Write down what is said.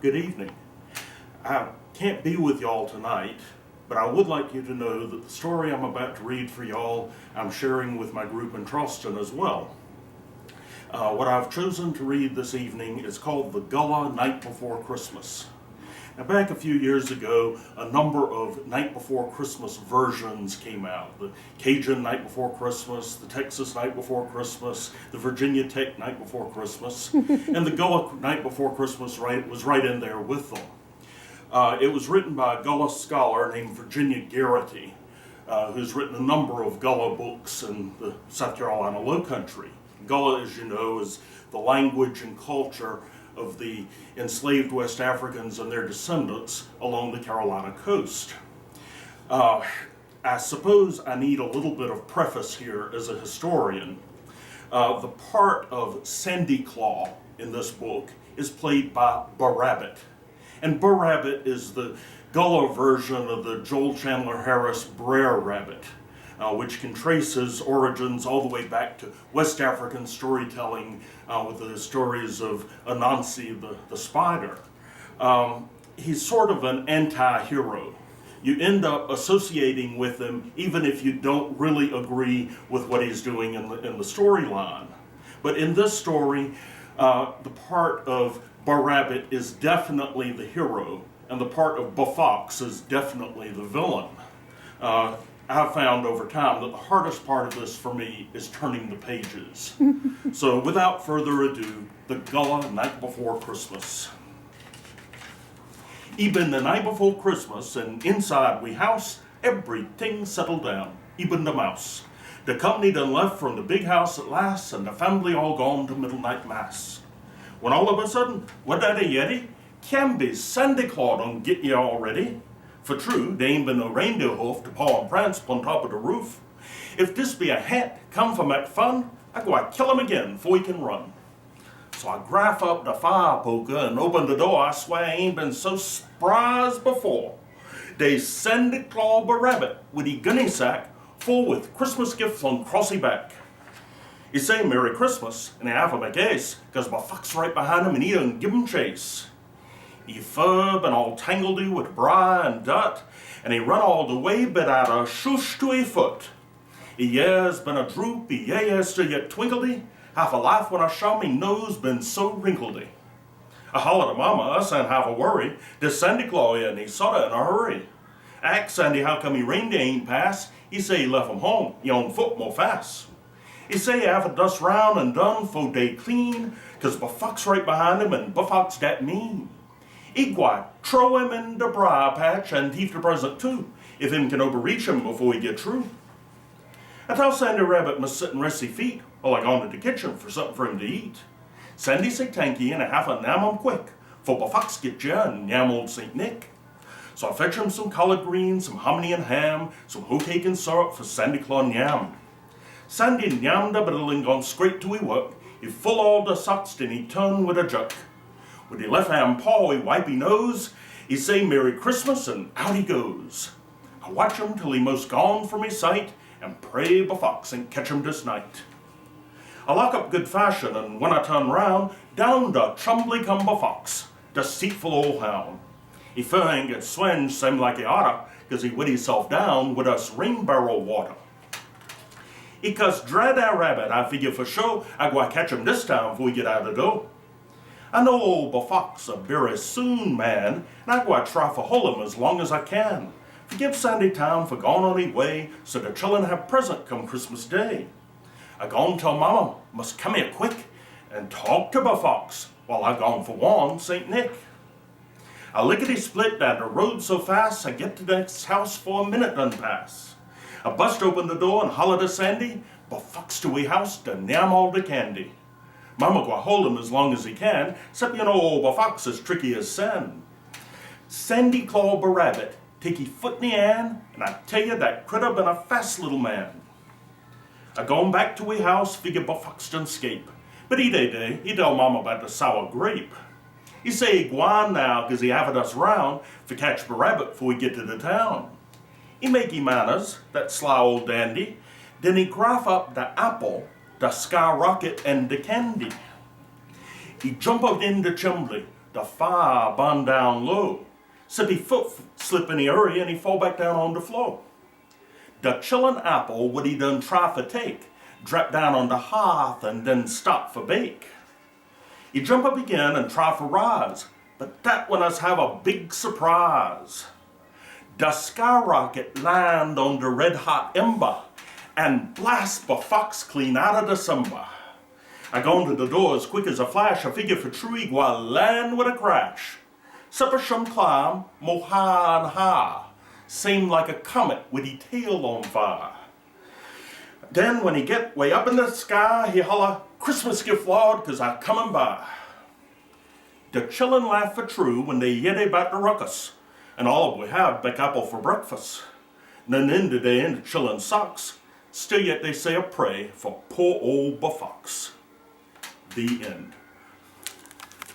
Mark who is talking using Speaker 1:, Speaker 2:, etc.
Speaker 1: Good evening. I can't be with y'all tonight, but I would like you to know that the story I'm about to read for y'all, I'm sharing with my group in Charleston as well. What I've chosen to read this evening is called The Gullah Night Before Christmas. Now, back a few years ago, a number of Night Before Christmas versions came out. The Cajun Night Before Christmas, the Texas Night Before Christmas, the Virginia Tech Night Before Christmas, and the Gullah Night Before Christmas was right in there with them. It was written by a Gullah scholar named Virginia Garrity, who's written a number of Gullah books in the South Carolina Low Country. Gullah, as you know, is the language and culture of the enslaved West Africans and their descendants along the Carolina coast. I suppose I need a little bit of preface here as a historian. The part of Sandy Claw in this book is played by Barabbit. And Barabbit is the Gullah version of the Joel Chandler Harris Brer Rabbit, which can trace his origins all the way back to West African storytelling with the stories of Anansi the spider. He's sort of an anti-hero. You end up associating with him even if you don't really agree with what he's doing in the storyline. But in this story, the part of Barabbit is definitely the hero, and the part of Bufox is definitely the villain. I've found over time that the hardest part of this for me is turning the pages. So without further ado, the Gullah Night Before Christmas. Even the night before Christmas, and inside we house, everything settled down, even the mouse. The company done left from the big house at last, and the family all gone to middle night mass. When all of a sudden, what that a yeti? Can be Santa Claus done get you all ready. For true, there ain't been no reindeer hoof to paw and prance on top of the roof. If this be a hat come from that fun, I go I kill him again before he can run. So I graph up the fire poker and open the door. I swear I ain't been so surprised before. They Santa Claus Barabbit with a gunny sack full with Christmas gifts on crossy back. He say Merry Christmas, and he have him a case, cause my fuck's right behind him and he done give him chase. He furb and all tangledy with briar and dirt, and he run all the way but out a shoosh to a foot. He years been a droop, he years to yet twinkledy, half a life when I show me nose been so wrinkledy. I holler to mama, us ain't have a worry, this Sandy Claus and he sorta in a hurry. Ask Sandy how come he reindeer ain't pass, he say he left him home, he on foot more fast. He say half a dust round and done for day clean, cause Bufox right behind him and Bufox that mean. He gwine throw him in the briar patch and thief the present too, if him can overreach him before he get through. I tell Sandy Rabbit must sit and rest his feet, while I gone to the kitchen for something for him to eat. Sandy say tanky and I have a nam him quick, for Bufox get ya and yam old St. Nick. So I fetch him some collard greens, some hominy and ham, some hoe cake and syrup for Sandy Claus and yam. Sandy yammed a biddle and gone straight to his work. He full all the socks, then he turn with a jerk. With his left hand paw, he wipe his nose. He say Merry Christmas, and out he goes. I watch him till he most gone from his sight, and pray Bufox and catch him this night. I lock up good fashion, and when I turn round, down the chumbly come Bufox, deceitful old hound. He fur ain't get swinged same like he oughta, cause he wet himself down with us rain barrel water. He cuss dread that rabbit, I figure for sure I go catch him this time before we get out of the door. I know old Bufox a very soon man, and I go try for hold him as long as I can. Forgive Sandy time for gone on his way, so the children have present come Christmas Day. I gone tell Mama must come here quick and talk to Bufox while I gone for one St. Nick. I lickety split down the road so fast I get to the next house for a minute done pass. I bust open the door and holler to Sandy, Bufox to we house to yam all the candy. Mama go hold him as long as he can, except you know old Bufox is tricky as sand. Sandy Claw Barabbit, take he foot in the hand, and I tell you that critter been a fast little man. I gone back to we house, figure Bufox done escape. But he tell Mama about the sour grape. He say he gwine now, cause he have us round, for catch Barabbit before we get to the town. He make he manners, that sly old dandy, then he graph up the apple, the skyrocket and the candy. He jump out in the chimbley, The fire burned down low. Sippy foot slip in the hurry and he fall back down on the floor. The chillin' apple what he done try for take, drap down on the hearth and then stop for bake. He jump up again and try for rise, but that one us have a big surprise. The skyrocket land on the red hot ember and blast the fox clean out of December. I gone to the door as quick as a flash, I figure for true he go land with a crash. Supper shum climb, mo high and high, seemed like a comet with he tail on fire. Then when he get way up in the sky, he holler, Christmas gift, Lord, 'cause I comin' by. The chillin' laugh for true when they hear about the ruckus, and all we have back apple for breakfast. And then the day in the chillin' socks, still yet they say a pray for poor old Bufox. The end.